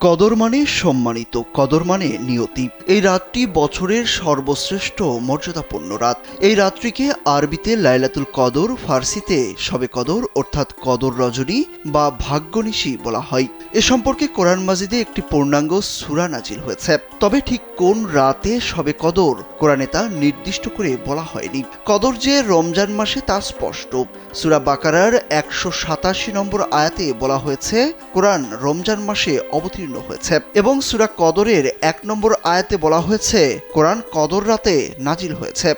কদর মানে সম্মানিত, কদর মানে নিয়তি। এই রাতটি বছরের সর্বশ্রেষ্ঠ মর্যাদাপূর্ণ রাত। এই রাত্রিকে আরবিতে লাইলাতুল কদর, ফার্সিতে শবে কদর অর্থাৎ কদর রজনী বা ভাগ্যনিশি বলা হয়। এ সম্পর্কে কোরআন মাজিদে একটি পূর্ণাঙ্গ সূরা নাজিল হয়েছে। তবে ঠিক কোন রাতে শবে কদর কোরআনে তা নির্দিষ্ট করে বলা হয়নি। কদর যে রমজান মাসে তা স্পষ্ট। সূরা বাকারার 187 নম্বর আয়াতে বলা হয়েছে কোরআন রমজান মাসে অবতীর্ণ হয়েছে এবং সূরা কদরের 1 নম্বর আয়াতে বলা হয়েছে কোরআন কদর রাতে নাজিল হয়েছে।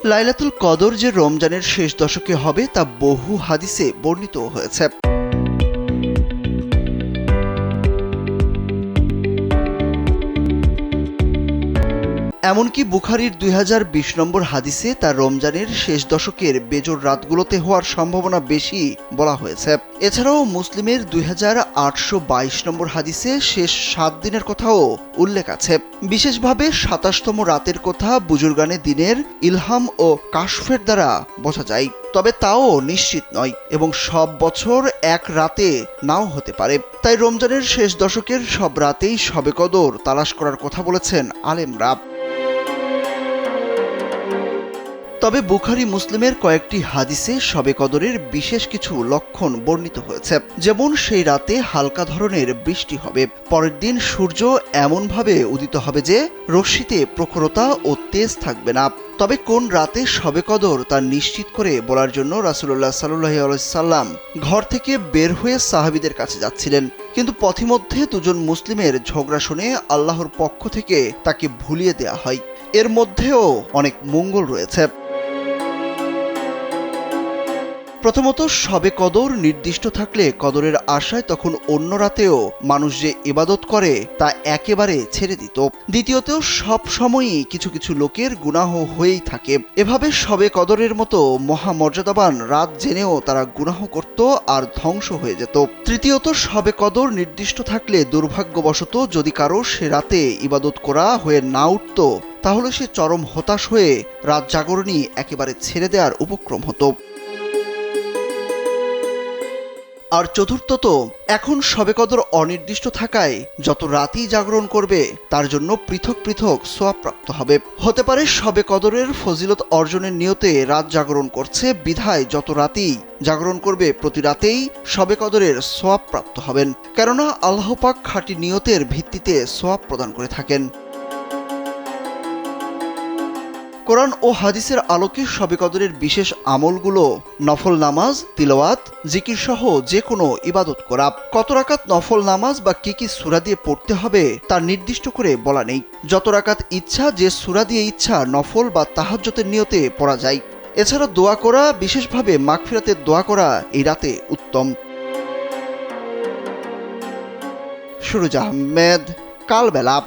লাইলাতুল কদর যে রমজানের শেষ দশকে হবে তা বহু হাদিসে বর্ণিত হয়েছে। এমনকি বুখারীর 2020 নম্বর হাদিসে তার রমজানের শেষ দশকের বেজোর রাতগুলোতে হওয়ার সম্ভাবনা বেশি বলা হয়েছে। এছাড়াও মুসলিমের 2822 নম্বর হাদিসে শেষ 7 দিনের কথাও উল্লেখ আছে। বিশেষভাবে 27তম রাতের কথা বুজুর্গানে দিনের ইলহাম ও কাশফের দ্বারা বোঝা যায়। তবে তাও নিশ্চিত নয় এবং সব বছর এক রাতে নাও হতে পারে। তাই রমজানের শেষ দশকের সব রাতেই শবে কদর তালাশ করার কথা বলেছেন আলেমরা। তবে বুখারী মুসলিমের কয়েকটি হাদিসে শবে কদরের বিশেষ কিছু লক্ষণ বর্ণিত হয়েছে। যেমন সেই রাতে হালকা ধরনের বৃষ্টি হবে, পরের দিন সূর্য এমনভাবে উদিত হবে যে রশ্মিতে প্রখরতা ও তেজ থাকবে না। তবে কোন রাতে শবে কদর তা নিশ্চিত করে বলার জন্য রাসূলুল্লাহ সাল্লাল্লাহু আলাইহি সাল্লাম ঘর থেকে বের হয়ে সাহাবীদের কাছে যাচ্ছিলেন, কিন্তু পথিমধ্যে দুজন মুসলিমের ঝগড়া শুনে আল্লাহর পক্ষ থেকে তাকে ভুলিয়ে দেয়া হয়। এর মধ্যেও অনেক মঙ্গল রয়েছে। প্রথমত, শবে কদর নির্দিষ্ট থাকলে কদরের আশায় তখন অন্য রাতেও মানুষ যে ইবাদত করে তা একেবারে ছেড়ে দিত। দ্বিতীয়ত, সব সময়ই কিছু কিছু লোকের গুনাহ হয়েই থাকে। এভাবে শবে কদরের মতো মহামর্যাদাবান রাত জেনেও তারা গুনাহ করত আর ধ্বংস হয়ে যেত। তৃতীয়ত, শবে কদর নির্দিষ্ট থাকলে দুর্ভাগ্যবশত যদি কারো সে রাতে ইবাদত করা হয়ে না উঠত, তাহলে সে চরম হতাশ হয়ে রাত জাগরণী একেবারে ছেড়ে দেওয়ার উপক্রম হতো। আর চতুর্থত, এখন শবে কদর অনির্দিষ্ট থাকায় যত রাতই জাগরণ করবে তার জন্য পৃথক পৃথক সওয়াব প্রাপ্ত হবে। হতে পারে শবে কদরের ফজিলত অর্জনের নিয়তে রাত জাগরণ করছে বিধায় যত রাতেই জাগরণ করবে প্রতি রাতেই শবে কদরের সওয়াব প্রাপ্ত হবেন, কেননা আল্লাহ পাক খাঁটি নিয়তের ভিত্তিতে সওয়াব প্রদান করে থাকেন। কোরআন ও হাদিসের আলোকে শবে কদরের বিশেষ আমলগুলো নফল নামাজ, তিলাওয়াত, জিকির সহ যে কোনো ইবাদত করা। কত রাকাত নফল নামাজ বা কি সূরা দিয়ে পড়তে হবে তা নির্দিষ্ট করে বলা নেই। যত রাকাত ইচ্ছা যে সূরা দিয়ে ইচ্ছা নফল বা তাহাজ্জুদের নিয়তে পড়া যায়। এছাড়া দোয়া করা, বিশেষভাবে মাগফিরাতের দোয়া করা এই রাতে উত্তম। সুরুজ আহমেদ, কালবেলা।